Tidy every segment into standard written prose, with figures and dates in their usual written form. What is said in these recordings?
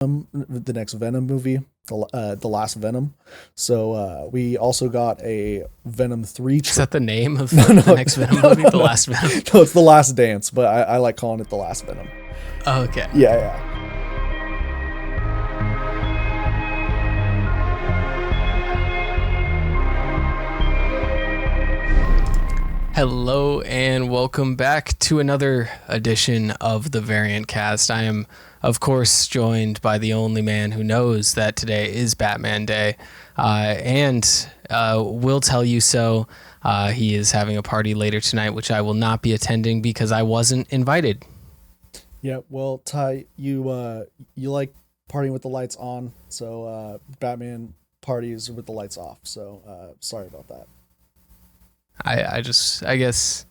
the next Venom movie, the last Venom. So we also got a Venom 3 Is that the name of no, no, the next Venom movie? The last Venom? No, it's The Last Dance, but I like calling it The Last Venom. Oh, okay. Yeah. Hello and welcome back to another edition of the Variant Cast. I am, of course, joined by the only man who knows that today is Batman Day, and will tell you so. He is having a party later tonight, which I will not be attending because I wasn't invited. Yeah, well, Ty, you like partying with the lights on, so Batman parties with the lights off. So sorry about that. I guess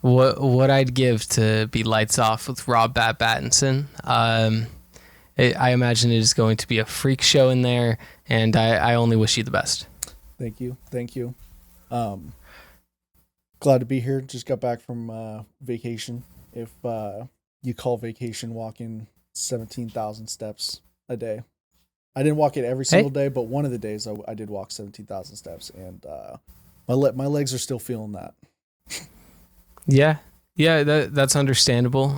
what I'd give to be lights off with Rob Pattinson. I imagine it is going to be a freak show in there, and I only wish you the best. Thank you. Glad to be here. Just got back from vacation. If you call vacation walking 17,000 steps a day. I didn't walk it every single day, but one of the days I did walk 17,000 steps, and my legs are still feeling that. Yeah, that's understandable.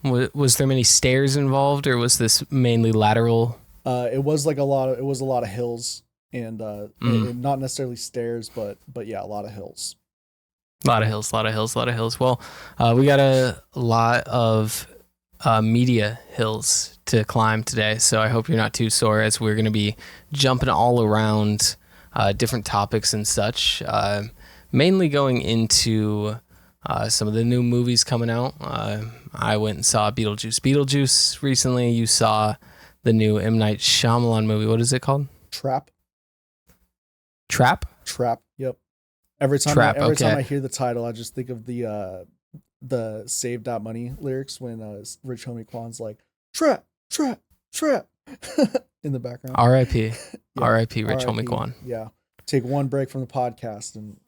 Was there many stairs involved, or was this mainly lateral? It was a lot of hills, and not necessarily stairs, but yeah, a lot of hills. A lot of hills. Well, we got a lot of media hills to climb today, so I hope you're not too sore, as we're going to be jumping all around different topics and such, mainly going into some of the new movies coming out. I went and saw Beetlejuice recently. You saw the new M. Night Shyamalan movie. What is it called? Trap. Yep. Every time I hear the title, I just think of the Save That Money lyrics when Rich Homie Quan's like trap in the background. R.I.P. Yeah. R.I.P. Rich Homie Quan. Yeah. Take one break from the podcast and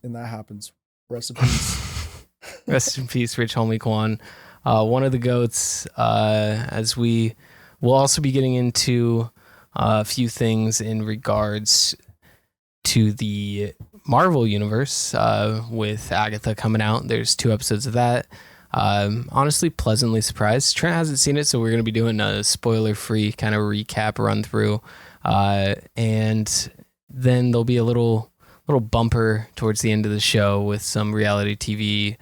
that happens. Rest in peace. Rest in peace, Rich Homie Quan. One of the GOATs, as we will also be getting into a few things in regards to the Marvel universe, with Agatha coming out. There's 2 episodes of that. Honestly, pleasantly surprised. Trent hasn't seen it, so we're going to be doing a spoiler-free kind of recap run through, and then there'll be a little bumper towards the end of the show with some reality TV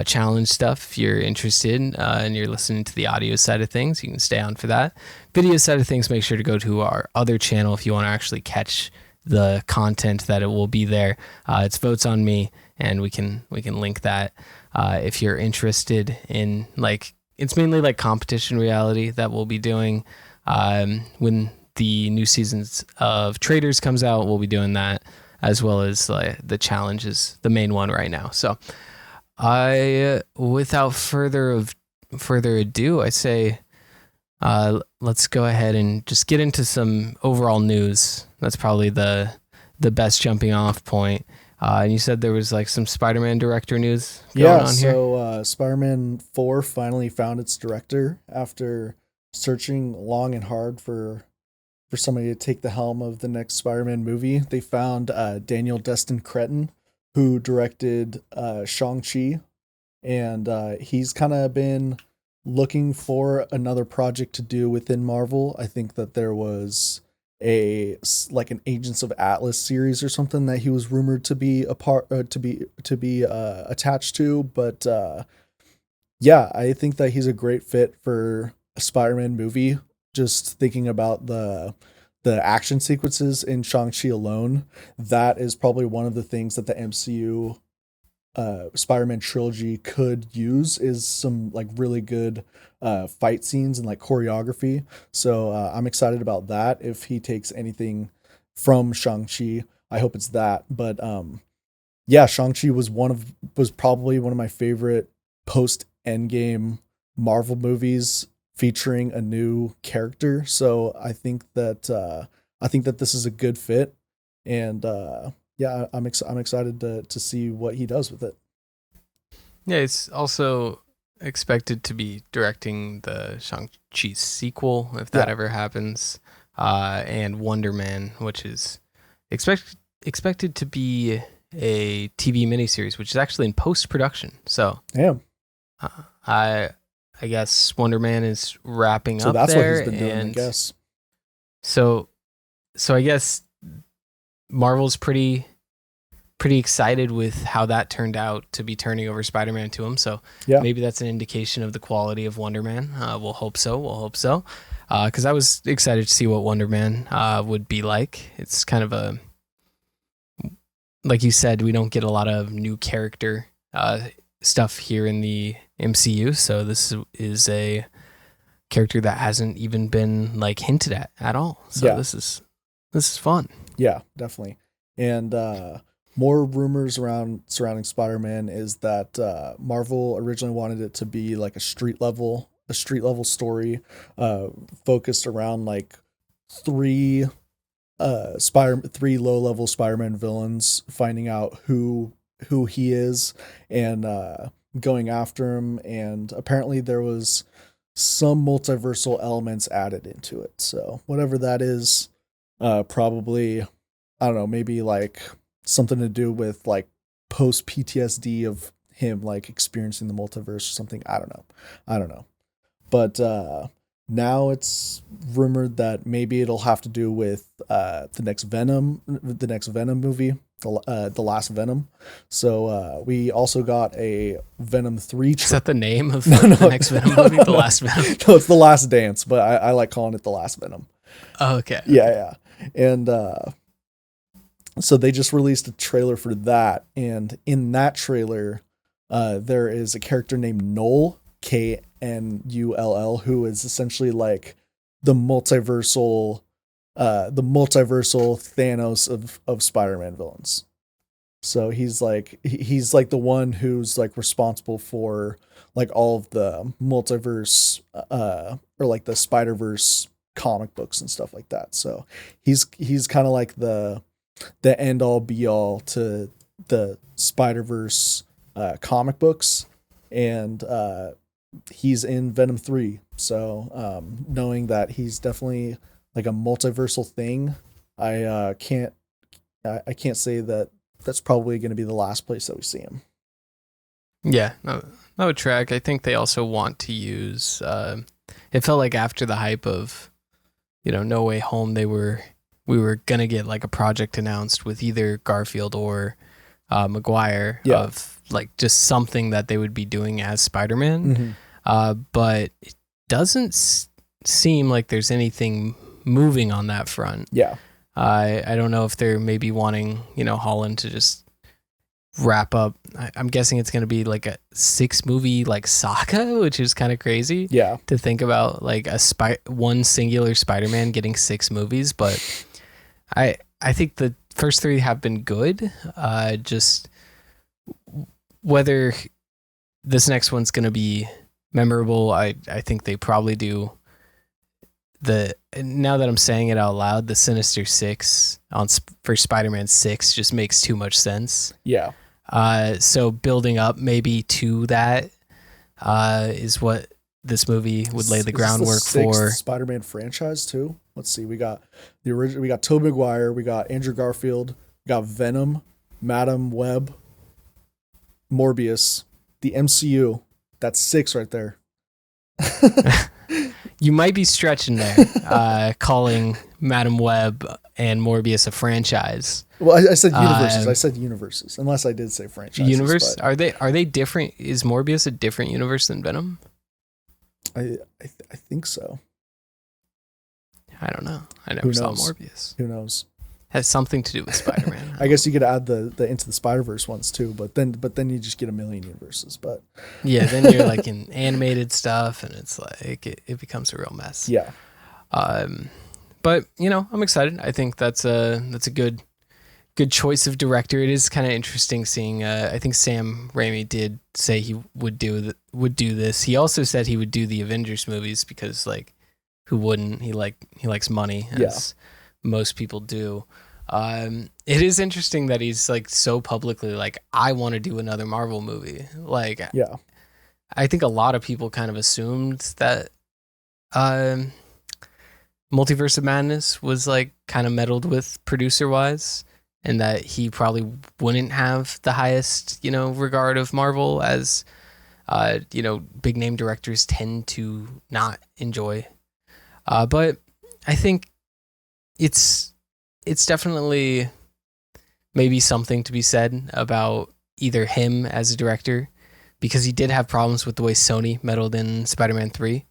challenge stuff. If you're interested and you're listening to the audio side of things, you can stay on for that. Video side of things, make sure to go to our other channel if you want to actually catch the content that it will be there. It's Votes on Me, and we can link that if you're interested in, like, it's mainly like competition reality that we'll be doing. When the new seasons of Traitors comes out, we'll be doing that, as well as like the challenges, the main one right now. So without further ado, I say let's go ahead and just get into some overall news. That's probably the best jumping off point. And you said there was like some Spider-Man director news going on here. So Spider-Man 4 finally found its director after searching long and hard for somebody to take the helm of the next Spider-Man movie. They found Destin Cretton, who directed Shang-Chi, and he's kind of been looking for another project to do within Marvel. I think that there was an Agents of Atlas series or something that he was rumored to be attached to, but yeah, I think that he's a great fit for a Spider-Man movie. Just thinking about the action sequences in Shang-Chi alone, that is probably one of the things that the MCU Spider-Man trilogy could use, is some like really good fight scenes and like choreography. So I'm excited about that. If he takes anything from Shang-Chi, I hope it's that. But yeah, Shang-Chi was probably one of my favorite post Endgame Marvel movies featuring a new character. So I think that this is a good fit, and yeah, I'm excited to see what he does with it. Yeah, it's also expected to be directing the Shang-Chi sequel, if that ever happens, and Wonder Man, which is expected to be a TV miniseries, which is actually in post-production. So, I guess Wonder Man is wrapping up that's there, what he's been doing, I guess. So I guess Marvel's pretty excited with how that turned out to be turning over Spider-Man to him. So maybe that's an indication of the quality of Wonder Man. We'll hope so. Because I was excited to see what Wonder Man would be like. It's kind of like you said, we don't get a lot of new character stuff here in the MCU. So this is a character that hasn't even been like hinted at all. So this is fun. Yeah, definitely. And more rumors surrounding Spider-Man is that Marvel originally wanted it to be like a street level story, focused around like three low-level Spider-Man villains finding out who he is and going after him. And apparently there was some multiversal elements added into it. So whatever that is, probably, I don't know, maybe like something to do with like post PTSD of him like experiencing the multiverse or something. I don't know. But now it's rumored that maybe it'll have to do with the next Venom movie, the last Venom. So we also got a Venom 3. Is that the name of the next Venom movie? The last Venom? No, it's The Last Dance, but I like calling it The Last Venom. Oh, okay. Yeah. And so they just released a trailer for that. And in that trailer, there is a character named Null, Knull, who is essentially like the multiversal Thanos of Spider-Man villains. So he's like the one who's like responsible for like all of the multiverse or like the Spider-Verse comic books and stuff like that. So he's kind of like the end all be all to the Spider-Verse comic books, and he's in Venom 3. So knowing that he's definitely like a multiversal thing, I can't say that that's probably going to be the last place that we see him. Yeah, that would track. I think they also want to use it felt like after the hype of No Way Home, we were gonna get like a project announced with either Garfield or Maguire of like just something that they would be doing as Spider-Man. But it doesn't seem like there's anything moving on that front. I don't know if they're maybe wanting Holland to just wrap up. I'm guessing it's going to be like a 6-movie like saga, which is kind of crazy to think about, like one singular Spider-Man getting 6 movies. But I think the first 3 have been good. Just whether this next one's going to be memorable, I think they probably do. Now that I'm saying it out loud, the Sinister Six for Spider-Man 6 just makes too much sense. So building up maybe to that is what this movie would lay the groundwork for. Spider-Man franchise too. Let's see. We got the original. We got Tobey Maguire. We got Andrew Garfield. We got Venom, Madam Web, Morbius, the MCU. That's 6 right there. You might be stretching there, calling Madam Web and Morbius a franchise. Well, I said universes. I said universes, unless I did say franchises. Universe? Are they different? Is Morbius a different universe than Venom? I think so. I don't know. I never saw Morbius. Who knows? Has something to do with Spider-Man. I guess you could add the Into the Spider-Verse ones too, but then you just get a million universes. But yeah, then you're like in animated stuff, and it's like it becomes a real mess. Yeah. But I'm excited. I think that's a good choice of director. It is kind of interesting seeing. I think Sam Raimi did say he would do this. He also said he would do the Avengers movies because like who wouldn't? He likes money, as most people do. It is interesting that he's like so publicly like, I want to do another Marvel movie. Like, I think a lot of people kind of assumed that um, Multiverse of Madness was like kind of meddled with producer wise, and that he probably wouldn't have the highest, regard of Marvel, as big name directors tend to not enjoy. But I think it's definitely maybe something to be said about either him as a director, because he did have problems with the way Sony meddled in Spider-Man 3.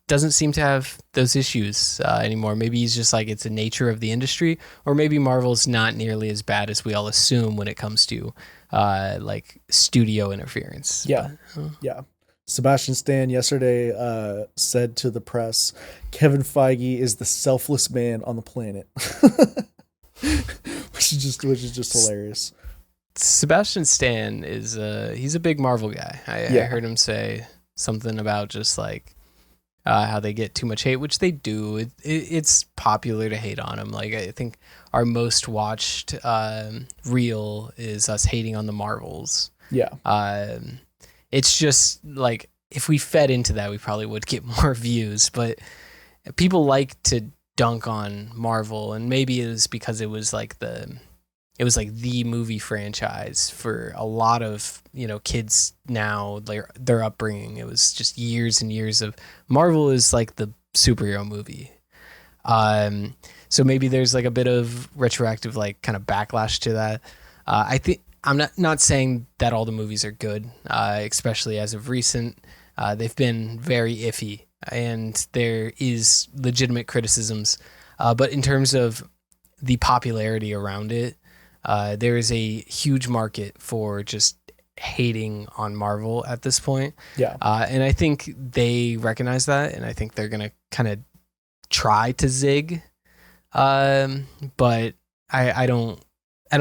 Doesn't seem to have those issues anymore. Maybe he's just like, it's a nature of the industry, or maybe Marvel's not nearly as bad as we all assume when it comes to like studio interference. Yeah. Yeah. Sebastian Stan yesterday said to the press, Kevin Feige is the selfless man on the planet. which is just hilarious. Sebastian Stan is he's a big Marvel guy. I heard him say something about just like how they get too much hate, which they do. It's popular to hate on him. Like, I think our most watched reel is us hating on the Marvels. Yeah. It's just like, if we fed into that, we probably would get more views. But people like to dunk on Marvel, and maybe it was because it was like the movie franchise for a lot of kids now, their upbringing. It was just years and years of Marvel is like the superhero movie. So maybe there's like a bit of retroactive like kind of backlash to that. I think I'm not saying that all the movies are good, especially as of recent. They've been very iffy, and there is legitimate criticisms. But in terms of the popularity around it, there is a huge market for just hating on Marvel at this point. Yeah. And I think they recognize that, and I think they're going to kind of try to zig. But I don't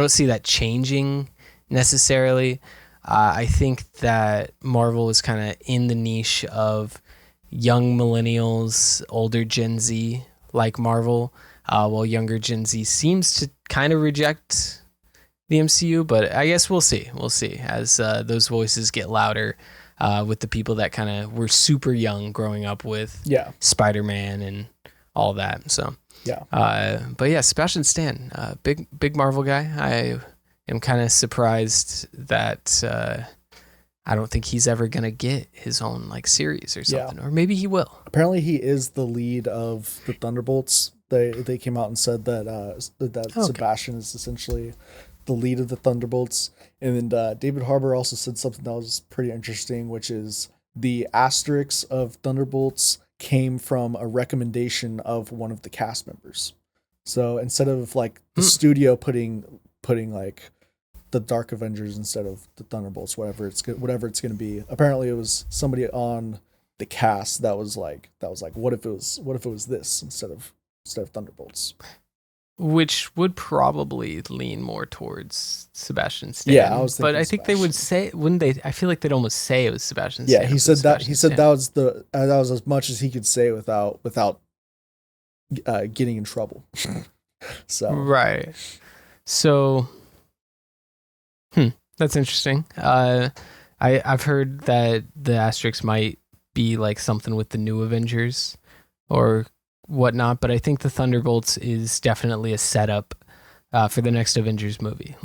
see that changing necessarily. I think that Marvel is kind of in the niche of young millennials, older Gen Z like Marvel, while younger Gen Z seems to kind of reject the MCU. But I guess we'll see as those voices get louder with the people that kind of were super young growing up with Spider-Man and all that. So but yeah, Sebastian Stan, big Marvel guy. I am kind of surprised that I don't think he's ever gonna get his own like series or something, or maybe he will. Apparently, he is the lead of the Thunderbolts. They came out and said that Sebastian is essentially the lead of the Thunderbolts. And then David Harbour also said something that was pretty interesting, which is the asterisks of Thunderbolts came from a recommendation of one of the cast members. So instead of like the studio putting like the Dark Avengers instead of the Thunderbolts, whatever it's going to be, apparently it was somebody on the cast that was like, what if it was this instead of Thunderbolts, which would probably lean more towards Sebastian Stan. Yeah, I was thinking, but I think they would say, wouldn't they? I feel like they'd almost say it was Sebastian Stan. Yeah, he said that was as much as he could say without getting in trouble. So right. So, that's interesting. I've heard that the asterisk might be like something with the new Avengers or whatnot, but I think the Thunderbolts is definitely a setup for the next Avengers movie.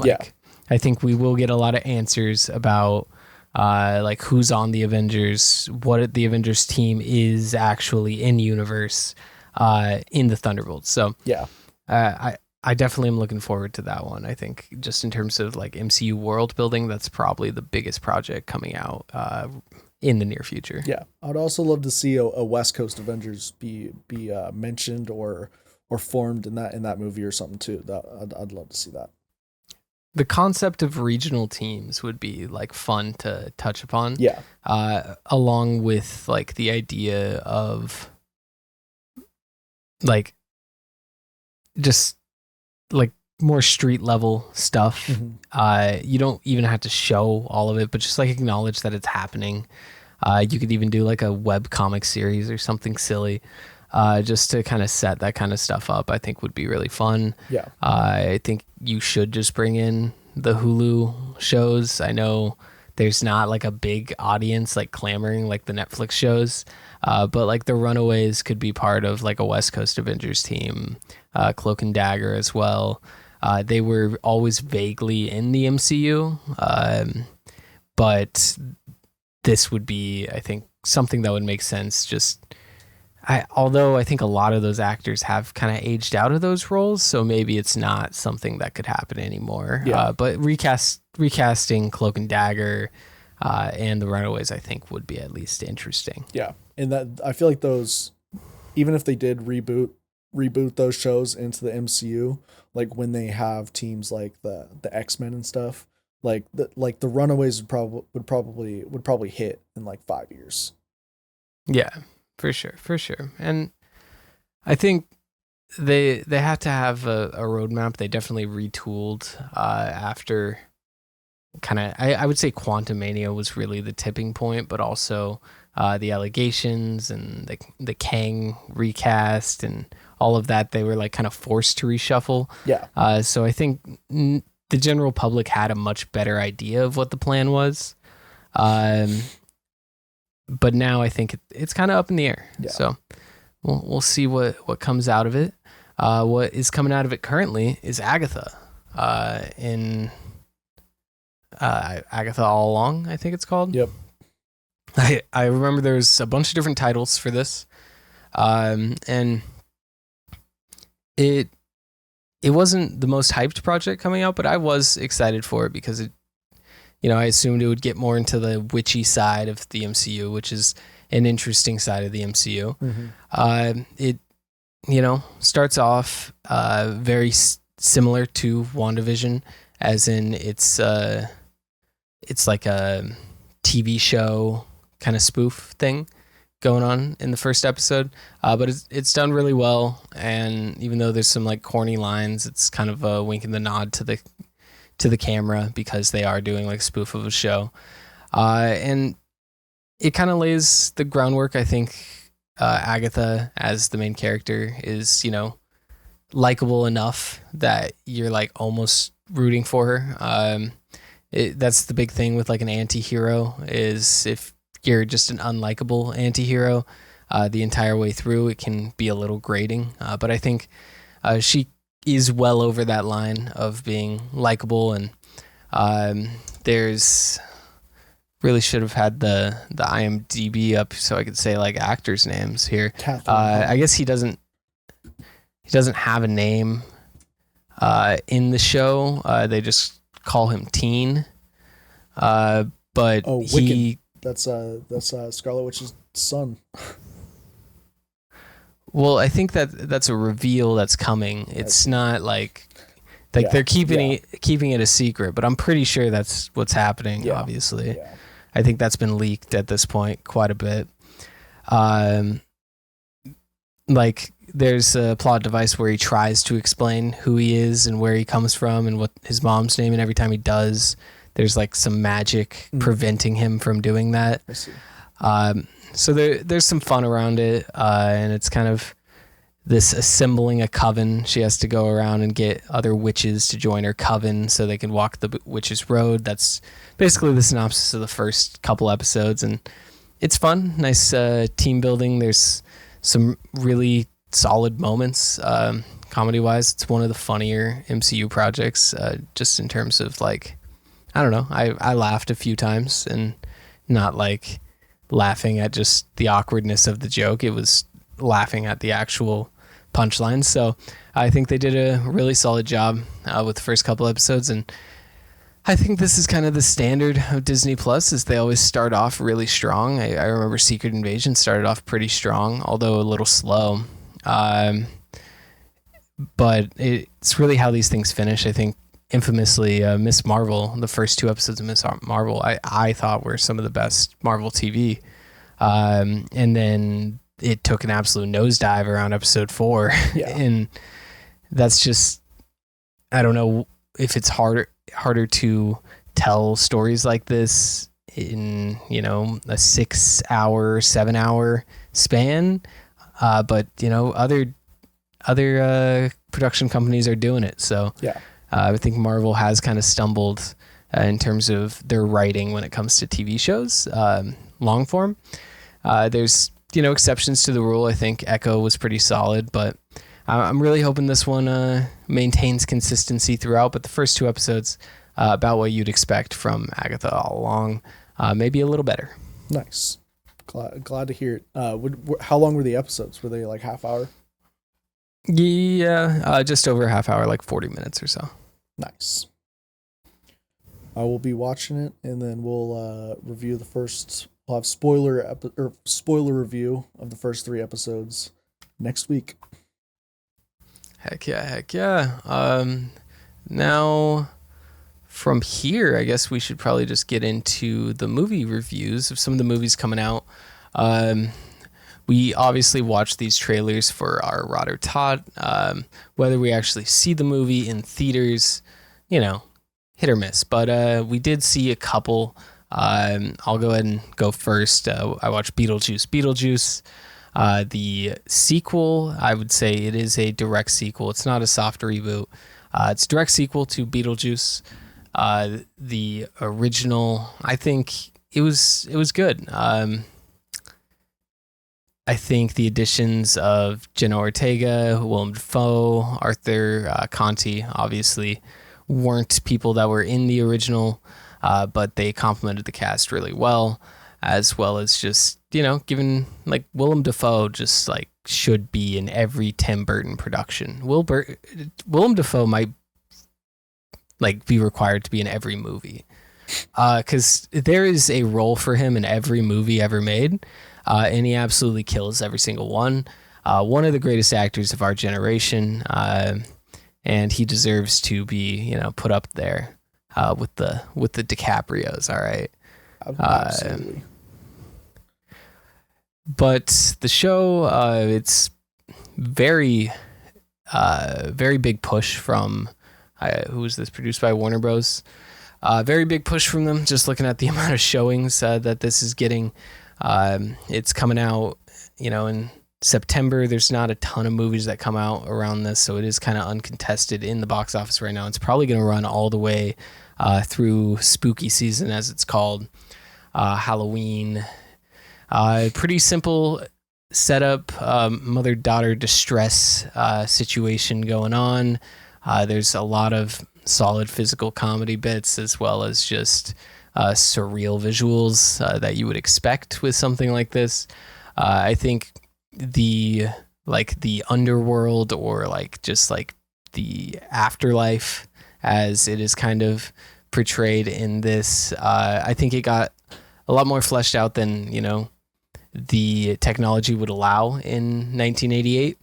I think we will get a lot of answers about like who's on the Avengers, what the Avengers team is actually in universe in the Thunderbolts. So I definitely am looking forward to that one. I think just in terms of like MCU world building, that's probably the biggest project coming out in the near future. Yeah, I'd also love to see a West Coast Avengers be mentioned or formed in that movie or something too. I'd love to see that. The concept of regional teams would be like fun to touch upon. Yeah. Along with like the idea of like just like more street level stuff. Mm-hmm. You don't even have to show all of it, but just like acknowledge that it's happening. You could even do like a web comic series or something silly, just to kind of set that kind of stuff up. I think would be really fun. Yeah. I think you should just bring in the Hulu shows. I know there's not like a big audience like clamoring like the Netflix shows. But like the Runaways could be part of like a West Coast Avengers team, Cloak and Dagger as well. They were always vaguely in the MCU, but this would be, I think, something that would make sense. Although I think a lot of those actors have kind of aged out of those roles, so maybe it's not something that could happen anymore. Yeah. But recasting Cloak and Dagger and the Runaways, I think, would be at least interesting. Yeah, and that I feel like those, even if they did reboot those shows into the MCU, like when they have teams like the X-Men and stuff, like the Runaways would probably hit in like 5 years. Yeah, for sure. And I think they have to have a roadmap. They definitely retooled after kind of, I would say Quantumania was really the tipping point, but also the allegations and the Kang recast and all of that, they were like kind of forced to reshuffle. Yeah. So I think the general public had a much better idea of what the plan was. But now I think it's kind of up in the air. Yeah. So we'll see what comes out of it. What is coming out of it currently is Agatha in Agatha All Along, I think it's called. Yep. I remember there's a bunch of different titles for this. And it wasn't the most hyped project coming out, but I was excited for it because I assumed it would get more into the witchy side of the MCU, which is an interesting side of the MCU. Mm-hmm. It starts off very similar to WandaVision, as in it's like a TV show kind of spoof thing going on in the first episode, but it's done really well. And even though there's some like corny lines, it's kind of a wink and the nod to the camera because they are doing like a spoof of a show, and it kind of lays the groundwork. I think Agatha as the main character is likable enough that you're like almost rooting for her. That's the big thing with like an anti-hero, is if you're just an unlikable anti-hero the entire way through, it can be a little grating. But I think she is well over that line of being likable, and there's really should have had the IMDb up so I could say like actors' names here. I guess he doesn't have a name in the show. They just call him Teen. But Wicked. That's Scarlet Witch's son. Well, I think that's a reveal that's coming. It's not like they're keeping it a secret, but I'm pretty sure that's what's happening. Yeah. Obviously, I think that's been leaked at this point quite a bit. Like there's a plot device where he tries to explain who he is and where he comes from and what his mom's name, and every time he does, there's like some magic preventing him from doing that. I see. So there's some fun around it, and it's kind of this assembling a coven. She has to go around and get other witches to join her coven so they can walk the witch's road. That's basically the synopsis of the first couple episodes, and it's fun. Nice team building. There's some really solid moments. Comedy-wise, it's one of the funnier MCU projects, just in terms of like, I don't know, I laughed a few times, and not like laughing at just the awkwardness of the joke. It was laughing at the actual punchlines. So I think they did a really solid job with the first couple episodes, and I think this is kind of the standard of Disney Plus, is they always start off really strong. I remember Secret Invasion started off pretty strong, although a little slow. But it's really how these things finish. I think infamously Miss Marvel, the first 2 episodes of Miss Marvel, I thought were some of the best Marvel TV. And then it took an absolute nosedive around episode 4. Yeah. And that's just, I don't know if it's harder to tell stories like this in, a 6-hour, 7-hour span. But, other production companies are doing it. So yeah. I think Marvel has kind of stumbled in terms of their writing when it comes to TV shows, long form. There's exceptions to the rule. I think Echo was pretty solid, but I'm really hoping this one maintains consistency throughout. But the first 2 episodes, about what you'd expect from Agatha all along, maybe a little better. Nice. Glad to hear it. How long were the episodes? Were they like half hour? Yeah, just over a half hour, like 40 minutes or so. Nice. I will be watching it, and then we'll review the first. We'll have spoiler review of the first 3 episodes next week. Heck yeah. Now, from here, I guess we should probably just get into the movie reviews of some of the movies coming out. We obviously watch these trailers for our Rod or Tot. Whether we actually see the movie in theaters, hit or miss. But we did see a couple. I'll go ahead and go first. I watched Beetlejuice. The sequel, I would say it is a direct sequel. It's not a soft reboot. It's a direct sequel to Beetlejuice. The original, I think it was good. I think the additions of Jenna Ortega, Willem Dafoe, Arthur Conti, obviously weren't people that were in the original, but they complemented the cast really well as just, given like Willem Dafoe just like should be in every Tim Burton production. Willem Dafoe might like be required to be in every movie, because there is a role for him in every movie ever made. And he absolutely kills every single one. One of the greatest actors of our generation, and he deserves to be, put up there with the DiCaprios. All right, absolutely. But the show, it's very, very big push from who is this? Produced by Warner Bros. Very big push from them. Just looking at the amount of showings that this is getting. It's coming out, in September. There's not a ton of movies that come out around this, so it is kind of uncontested in the box office right now. It's probably going to run all the way through spooky season, as it's called, Halloween. Pretty simple setup, mother-daughter distress situation going on. There's a lot of solid physical comedy bits, as well as just surreal visuals that you would expect with something like this. I think the underworld, or just the afterlife, as it is kind of portrayed in this, I think it got a lot more fleshed out than the technology would allow in 1988.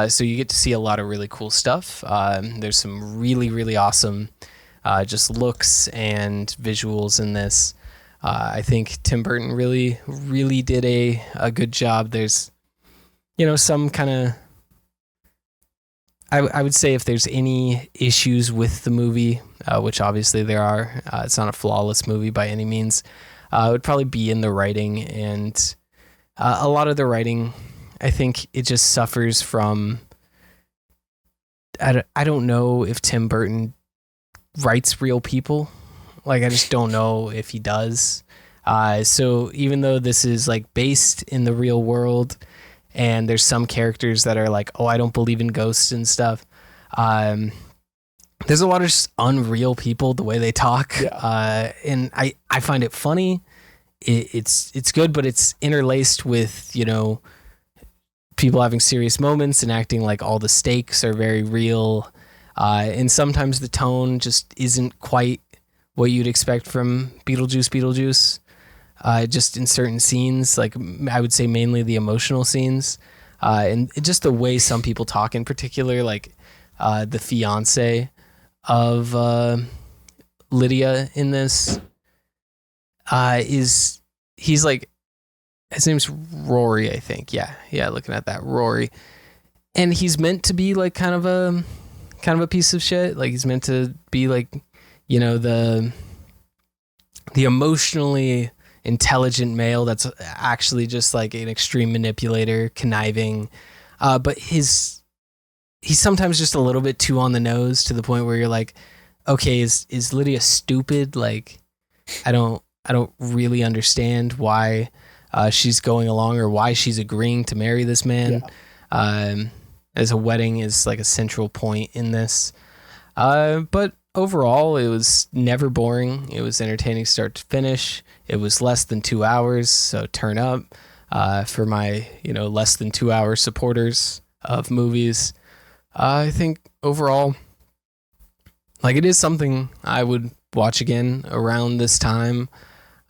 So you get to see a lot of really cool stuff. There's some really, really awesome just looks and visuals in this. I think Tim Burton really, really did a good job. There's, some kind of, I would say if there's any issues with the movie, which obviously there are, it's not a flawless movie by any means, it would probably be in the writing. And a lot of the writing, I think it just suffers from, I don't know if Tim Burton writes real people. I just don't know if he does. So even though this is based in the real world, and there's some characters that are oh, I don't believe in ghosts and stuff, there's a lot of just unreal people, the way they talk. Yeah. And I find it funny. It's good, but it's interlaced with, people having serious moments and acting like all the stakes are very real. And sometimes the tone just isn't quite what you'd expect from Beetlejuice. Just in certain scenes, I would say mainly the emotional scenes, and just the way some people talk, in particular, the fiance of Lydia in this, he's his name's Rory, I think. Yeah, looking at that, Rory, and he's meant to be kind of a piece of shit. He's meant to be the emotionally intelligent male that's actually just an extreme manipulator, conniving, but he's sometimes just a little bit too on the nose, to the point where you're okay, is Lydia stupid? Like, I don't really understand why she's going along or why she's agreeing to marry this man. Yeah. Um, as a wedding is like a central point in this. But overall, it was never boring. It was entertaining start to finish. It was less than 2 hours, so turn up for my less than 2 hour supporters of movies. I think overall, like it is something I would watch again around this time,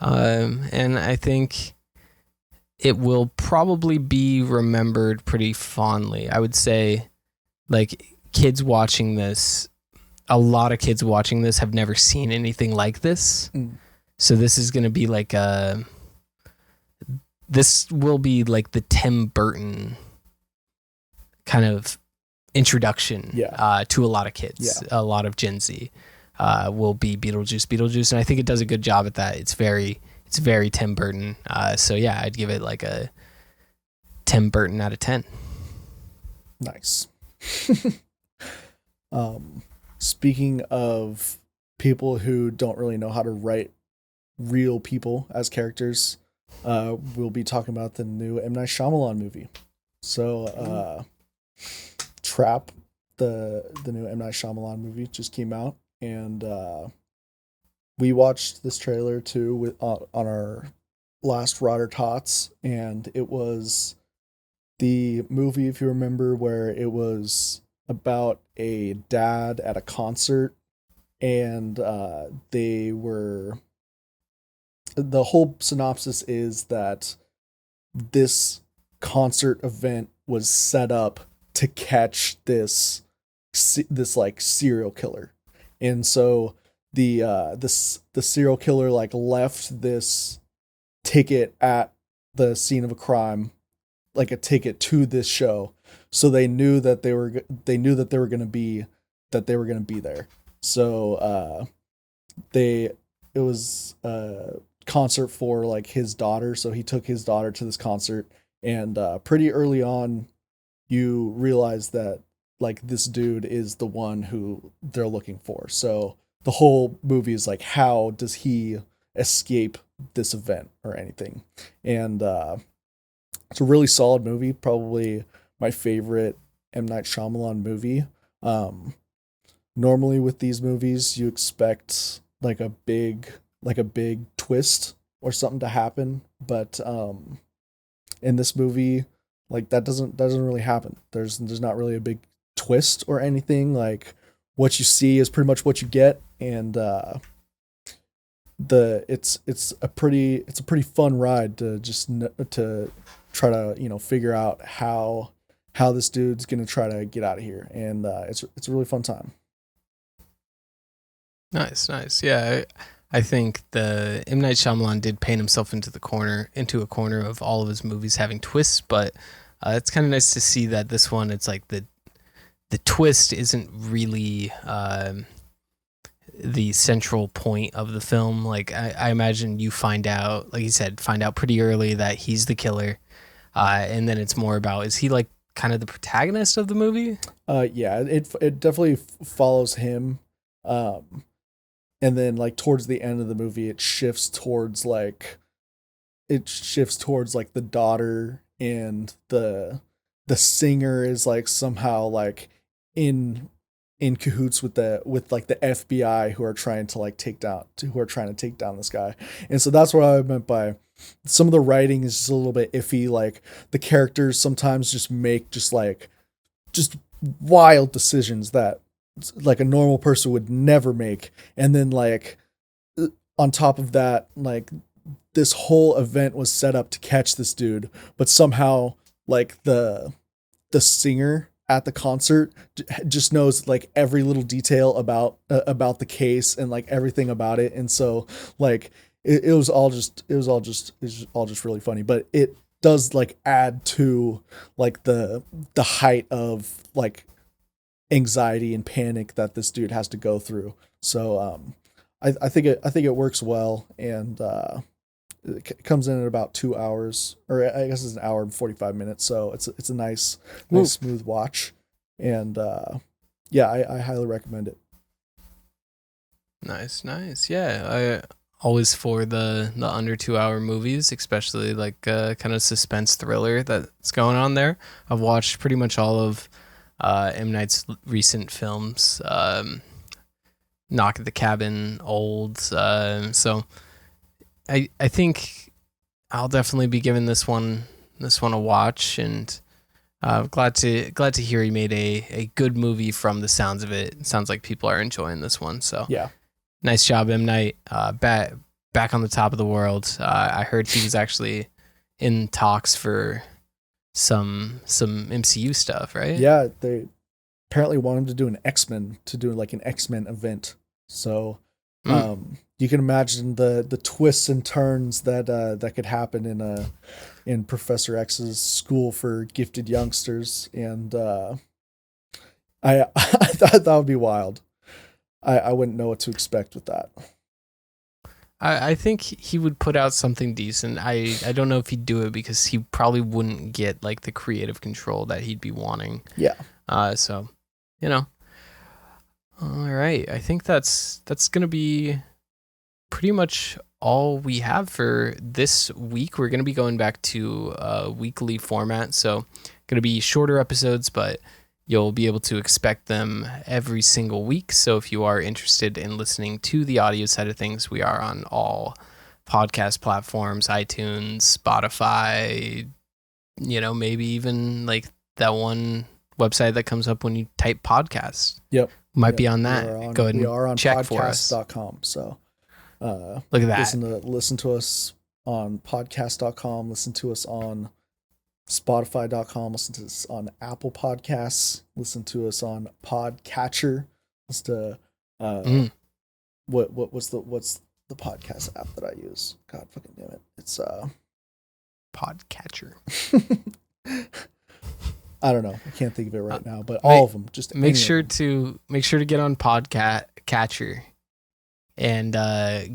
and I think it will probably be remembered pretty fondly. I would say, like kids watching this, a lot of kids watching this have never seen anything like this. Mm. So this is going to be like this will be like the Tim Burton kind of introduction to a lot of kids. Yeah. A lot of Gen Z will be Beetlejuice, and I think it does a good job at that. It's very Tim Burton. So yeah, I'd give it like a Tim Burton out of 10. Nice. Speaking of people who don't really know how to write real people as characters, we'll be talking about the new M. Night Shyamalan movie. So, Trap, the new M. Night Shyamalan movie just came out, and we watched this trailer too with on our last Rotter Tots, and it was the movie, if you remember, where it was about a dad at a concert, and the whole synopsis is that this concert event was set up to catch this like serial killer, and so the serial killer like left this ticket at the scene of a crime, like a ticket to this show, so they knew that they were going to be there. So it was a concert for like his daughter, so he took his daughter to this concert, and pretty early on you realize that like this dude is the one who they're looking for. So the whole movie is like, how does he escape this event or anything? And it's a really solid movie, probably my favorite M. Night Shyamalan movie. Um, Normally with these movies, you expect like a big twist or something to happen, but in this movie, like that doesn't really happen. There's not really a big twist or anything. Like what you see is pretty much what you get, and it's a pretty fun ride to to try to figure out how this dude's gonna try to get out of here, and it's a really fun time. Nice. Yeah, I think the M. Night Shyamalan did paint himself into a corner of all of his movies having twists, but it's kind of nice to see that this one, it's like the twist isn't really the central point of the film. Like I imagine you find out, like you said, find out pretty early that he's the killer, and then it's more about, is he like kind of the protagonist of the movie? Yeah, it definitely follows him. And then like towards the end of the movie it shifts towards like the daughter, and the singer is like somehow like in cahoots with the FBI who are trying to take down this guy. And so that's what I meant by some of the writing is just a little bit iffy. Like the characters sometimes just make just wild decisions that like a normal person would never make. And then like on top of that, like this whole event was set up to catch this dude, but somehow like the singer at the concert just knows like every little detail about the case and like everything about it. And so like it was all just really funny, but it does like add to like the height of like anxiety and panic that this dude has to go through. So I think it works well, and it comes in at about 2 hours, or I guess it's an hour and 45 minutes. So it's a nice smooth watch, and yeah, I highly recommend it. Nice. Yeah, I always for the under 2 hour movies, especially like kind of suspense thriller that's going on there. I've watched pretty much all of M Night's recent films. Knock at the Cabin, Old. So I think I'll definitely be giving this one a watch, and glad to hear he made a good movie from the sounds of it. It sounds like people are enjoying this one. So Yeah. nice job, M Night. Back on the top of the world. I heard he was actually in talks for some MCU stuff, right? Yeah, they apparently want him to do an X-Men event. So you can imagine the twists and turns that could happen in Professor X's school for gifted youngsters, and I I thought that would be wild. I wouldn't know what to expect with that. I think he would put out something decent. I don't know if he'd do it because he probably wouldn't get like the creative control that he'd be wanting. Yeah. So, you know. All right. I think that's gonna be pretty much all we have for this week. We're gonna be going back to a weekly format, so gonna be shorter episodes, but you'll be able to expect them every single week. So if you are interested in listening to the audio side of things, we are on all podcast platforms, iTunes, Spotify, maybe even like that one website that comes up when you type podcast. Yep. Might be on that. Go ahead and we are on check for us. podcast.com. So look at that. Listen to us on podcast.com, listen to us on Spotify.com, listen to us on Apple Podcasts, listen to us on Podcatcher, listen to what's the podcast app that I use? God fucking damn it. It's Podcatcher. I don't know. I can't think of it right now, but all of them. Just make sure to get on Podcatcher and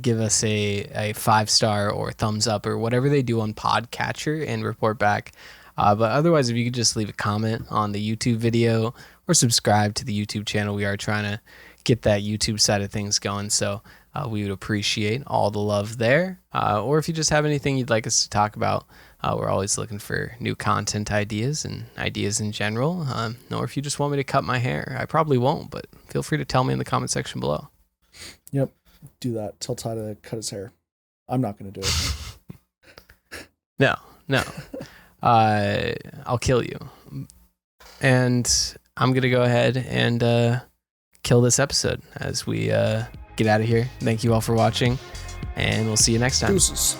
give us a 5-star or thumbs up or whatever they do on Podcatcher and report back. But otherwise, if you could just leave a comment on the YouTube video or subscribe to the YouTube channel, we are trying to get that YouTube side of things going. So we would appreciate all the love there. Or if you just have anything you'd like us to talk about, we're always looking for new content ideas and ideas in general. Or if you just want me to cut my hair, I probably won't, but feel free to tell me in the comment section below. Yep. Do that. Tell Ty to cut his hair. I'm not going to do it. No. I'll kill you. And I'm going to go ahead and kill this episode as we get out of here. Thank you all for watching, and we'll see you next time. Deuces.